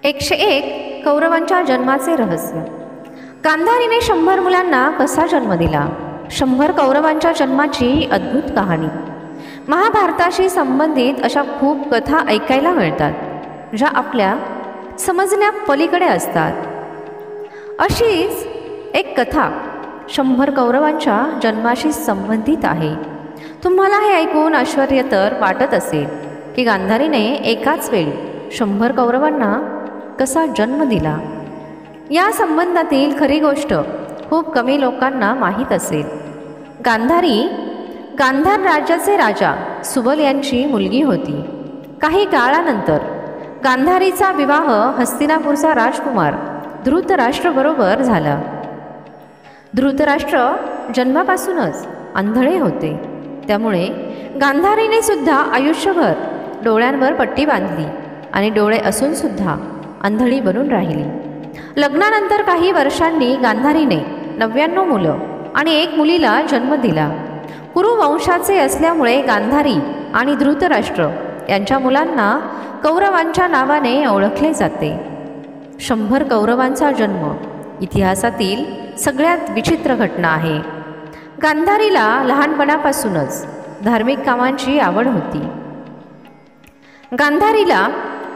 101 कौरवांच्या जन्माचे रहस्य. गांधारीने 100 मुलांना कसा जन्म दिला? 100 कौरवांच्या जन्माची अद्भुत कहाणी. महाभारताशी संबंधित अशा खूप कथा ऐकायला मिळतात, ज्या आपल्या समजण्या पलीकडे असतात. अशीच एक कथा 100 कौरवांच्या जन्माशी संबंधित आहे. तुम्हाला हे ऐकून आश्चर्य तर वाटत असेल की गांधारीने एकाच वेळी 100 कौरवांना कसा जन्म दिला. या संबंधातील खरी गोष्ट खूप कमी लोकांना माहीत असेल. गांधार राज्याचे राजा सुबल यांची मुलगी होती. काही काळानंतर गांधारीचा विवाह हस्तिनापूरचा राजकुमार धृतराष्ट्राबरोबर झाला. धृतराष्ट्र जन्मापासूनच आंधळे होते, त्यामुळे गांधारीने सुद्धा आयुष्यभर डोळ्यांवर पट्टी बांधली आणि डोळे असून सुद्धा आंधळी बनून राहिली. लग्नानंतर काही वर्षांनी गांधारीने 99 मुलं आणि 1 मुलीला जन्म दिला. कुरुवंशाचे असल्यामुळे गांधारी आणि धृतराष्ट्र यांच्या मुलांना कौरवांच्या नावाने ओळखले जाते. 100 कौरवांचा जन्म इतिहासातील सगळ्यात विचित्र घटना आहे. गांधारीला लहानपणापासूनच धार्मिक कामांची आवड होती. गांधारीला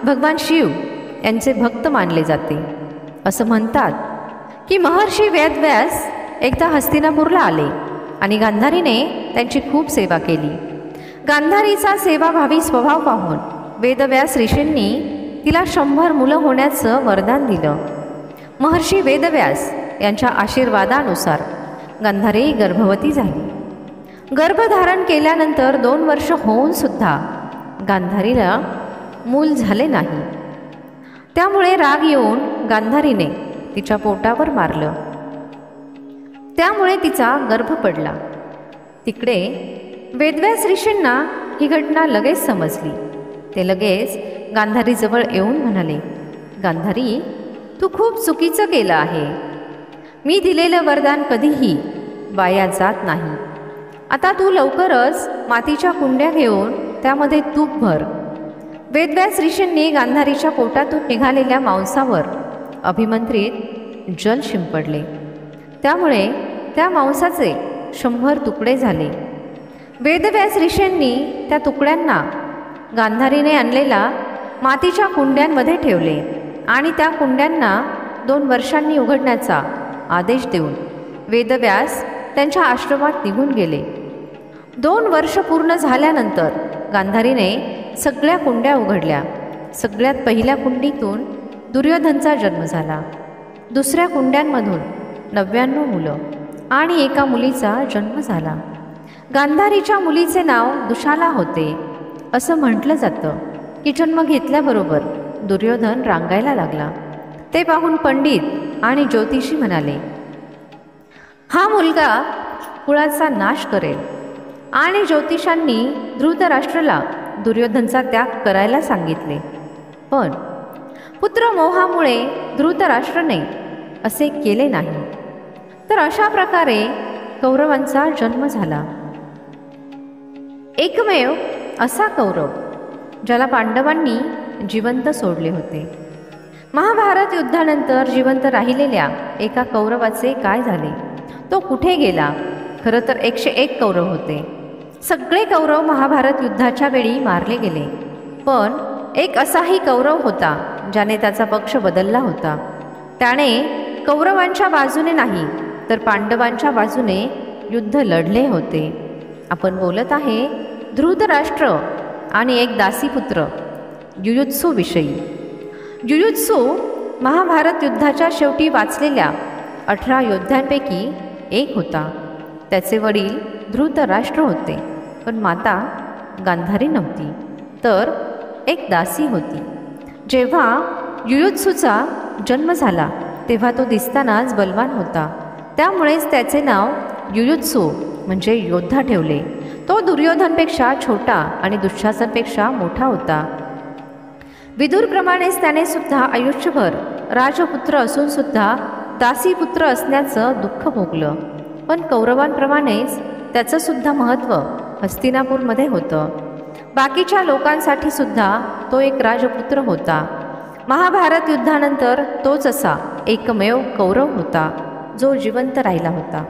भगवान शिव यांचे भक्त मानले जाते. असं म्हणतात की महर्षी वेदव्यास एकदा हस्तिनापूरला आले आणि गांधारीने त्यांची खूप सेवा केली. गांधारीचा सेवाभावी स्वभाव पाहून वेदव्यास ऋषींनी तिला 100 मुलं होण्याचं वरदान दिलं. महर्षी वेदव्यास यांच्या आशीर्वादानुसार गांधारी गर्भवती झाली. गर्भधारण केल्यानंतर 2 वर्ष होऊन सुद्धा गांधारीला मूल झाले नाही. त्यामुळे राग येऊन गांधारीने तिच्या पोटावर मारलं. त्यामुळे तिचा गर्भ पडला. तिकडे वेदव्यास ऋषींना ही घटना लगेच समजली. ते लगेच गांधारीजवळ येऊन म्हणाले, गांधारी, तू खूप चुकीचं केलं आहे. मी दिलेलं वरदान कधीही वाया जात नाही. आता तू लवकरच मातीच्या कुंड्या घेऊन त्यामध्ये तूप भर. वेदव्यास ऋषींनी गांधारीच्या पोटातून निघालेल्या मांसावर अभिमंत्रित जल शिंपडले. त्यामुळे त्या मांसाचे 100 तुकडे झाले. वेदव्यास ऋषींनी त्या तुकड्यांना गांधारीने आणलेल्या मातीच्या कुंड्यांमध्ये ठेवले आणि त्या कुंड्यांना 2 वर्षांनी उघडण्याचा आदेश देऊन वेदव्यास त्यांच्या आश्रमात निघून गेले. 2 वर्ष पूर्ण झाल्यानंतर गांधारीने सगळ्या कुंड्या उघडल्या. सगळ्यात पहिल्या कुंडीतून दुर्योधनचा जन्म झाला. दुसऱ्या कुंड्यांमधून 99 मुलं आणि 1 मुलीचा जन्म झाला. गांधारीच्या मुलीचे नाव दुशाला होते. असं म्हटलं जातं की जन्म घेतल्याबरोबर दुर्योधन रांगायला लागला. ते पाहून पंडित आणि ज्योतिषी म्हणाले, हा मुलगा कुळाचा नाश करेल. आणि ज्योतिषांनी धृतराष्ट्राला दुर्योधनचा त्याग करायला सांगितले. पण पुत्रमोहामुळे धृतराष्ट्राने असे केले नाही. तर अशा प्रकारे कौरवांचा जन्म झाला. एकमेव असा कौरव ज्याला पांडवांनी जिवंत सोडले होते. महाभारत युद्धानंतर जिवंत राहिलेल्या एका कौरवाचे काय झाले? तो कुठे गेला? खरं तर 101 कौरव होते. सगळे कौरव महाभारत युद्धाच्या वेळी मारले गेले. पण एक असाही कौरव होता ज्याने त्याचा पक्ष बदलला होता. त्याने कौरवांच्या बाजूने नाही तर पांडवांच्या बाजूने युद्ध लढले होते. आपण बोलत आहे धृतराष्ट्र आणि एक दासीपुत्र युयुत्सू विषयी. युयुत्सू महाभारत युद्धाच्या शेवटी वाचलेल्या 18 योद्ध्यांपैकी एक होता. त्याचे वडील धृतराष्ट्र होते, पण माता गांधारी नव्हती, तर एक दासी होती. जेव्हा युयुत्सूचा जन्म झाला तेव्हा तो दिसतानाच बलवान होता. त्यामुळेच त्याचे नाव युयुत्सू म्हणजे योद्धा ठेवले. तो दुर्योधनपेक्षा छोटा आणि दुःशासनपेक्षा मोठा होता. विदुरप्रमाणेच त्याने सुद्धा आयुष्यभर राजपुत्र असून सुद्धा दासीपुत्र असण्याचं दुःख भोगलं. पण कौरवांप्रमाणेच त्याचं सुद्धा महत्त्व हस्तिनापूरमध्ये होतं. बाकीच्या लोकांसाठी सुद्धा तो एक राजपुत्र होता. महाभारत युद्धानंतर तोच असा एकमेव कौरव होता जो जिवंत राहिला होता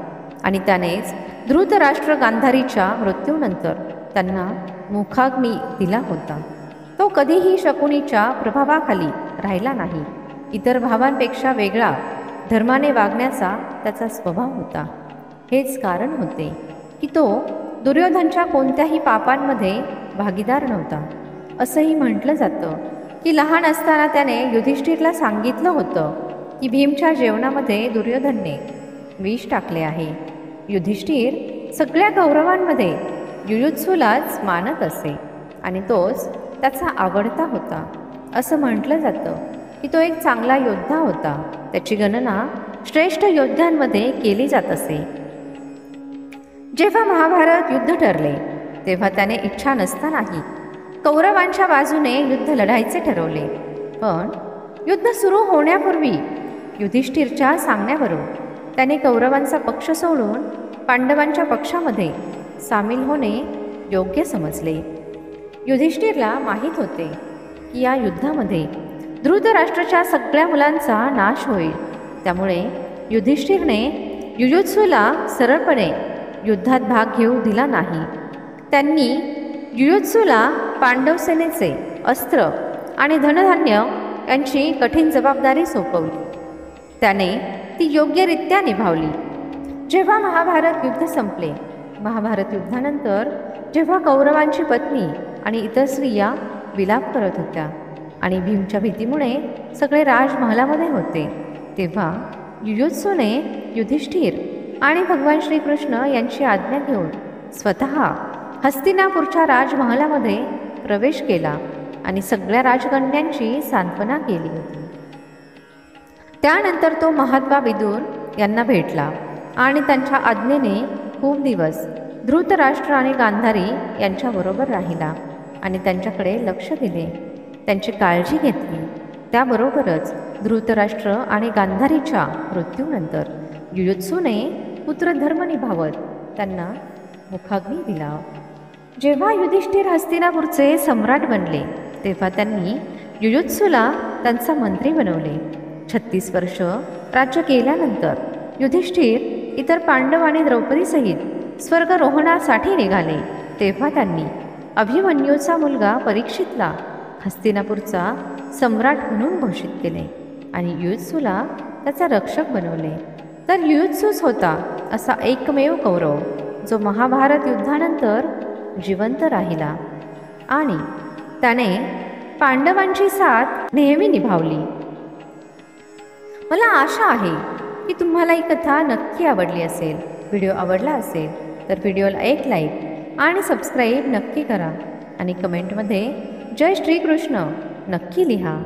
आणि त्यानेच धृतराष्ट्र गांधारीच्या मृत्यूनंतर त्यांना मुखाग्नी दिला होता। तो कधीही शकुनीच्या प्रभावाखाली राहिला नाही। इतर भावांपेक्षा वेगळा धर्माने वागण्याचा त्याचा स्वभाव होता। हेच कारण होते की तो दुर्योधनच्या कोणत्याही पापांमध्ये भागीदार नव्हता। असंही म्हटलं जातं की लहान असताना त्याने युधिष्ठिरला सांगितलं होतं की भीमच्या जेवणामध्ये दुर्योधनने विष टाकले आहे। युधिष्ठिर सगळ्या कौरवांमध्ये युयुत्सूलाच मानत असे आणि तोच त्याचा आवडता होता। असं म्हटलं जातं की तो एक चांगला योद्धा होता। त्याची गणना श्रेष्ठ योद्ध्यांमध्ये केली जात असे। जेव्हा महाभारत युद्ध ठरले तेव्हा त्याने इच्छा नसतानाही कौरवांच्या बाजूने युद्ध लढायचे ठरवले। पण युद्ध सुरू होण्यापूर्वी युधिष्ठिरच्या सांगण्यावरून त्याने कौरवांचा पक्ष सोडून पांडवांच्या पक्षामध्ये सामील होणे योग्य समजले। युधिष्ठिरला माहीत होते की या युद्धामध्ये धृतराष्ट्राच्या सगळ्या मुलांचा नाश होईल। त्यामुळे युधिष्ठिरने युयुत्सूला सरळपणे युद्धात भाग घेऊ दिला नाही। त्यांनी युयुत्सूला पांडव सेनेचे अस्त्र आणि धनधान्य यांची कठीण जबाबदारी सोपवली। त्याने ती योग्यरित्या निभावली। जेव्हा महाभारत युद्ध संपले, महाभारत युद्धानंतर जेव्हा कौरवांची पत्नी आणि इतर स्त्रिया विलाप करत होत्या आणि भीमच्या भीतीमुळे सगळे राजमहालामध्ये होते, तेव्हा युयुत्सूने युधिष्ठिर आणि भगवान श्रीकृष्ण यांची आज्ञा घेऊन स्वतः हस्तिनापूरच्या राजमहालामध्ये प्रवेश केला आणि सगळ्या राजकन्यांची सांत्वना केली होती। त्यानंतर तो महात्मा विदुर यांना भेटला आणि त्यांच्या आज्ञेने खूप दिवस धृतराष्ट्र आणि गांधारी यांच्याबरोबर राहिला आणि त्यांच्याकडे लक्ष दिले, त्यांची काळजी घेतली। त्याबरोबरच धृतराष्ट्र आणि गांधारीच्या मृत्यूनंतर युयुत्सूने पुत्रधर्म निभावत त्यांना मुखाग्नी दिला। जेव्हा युधिष्ठिर हस्तिनापूरचे सम्राट बनले तेव्हा त्यांनी युयुत्सूला त्यांचा मंत्री बनवले। 36 वर्ष राज्य केल्यानंतर युधिष्ठिर इतर पांडव आणि द्रौपदीसहित स्वर्गरोहणासाठी निघाले तेव्हा त्यांनी अभिमन्यूचा मुलगा परीक्षितला हस्तिनापूरचा सम्राट म्हणून घोषित केले आणि युयुत्सूला त्याचा रक्षक बनवले। तर युयुत्सूच होता असा एकमेव कौरव जो महाभारत युद्धानंतर जिवंत राहिला आणि त्याने पांडवांची साथ नेहमी निभावली। मला आशा आहे की तुम्हाला ही कथा नक्की आवडली असेल। व्हिडिओ आवडला असेल तर व्हिडिओला एक लाईक आणि सबस्क्राईब नक्की करा आणि कमेंटमध्ये जय श्रीकृष्ण नक्की लिहा।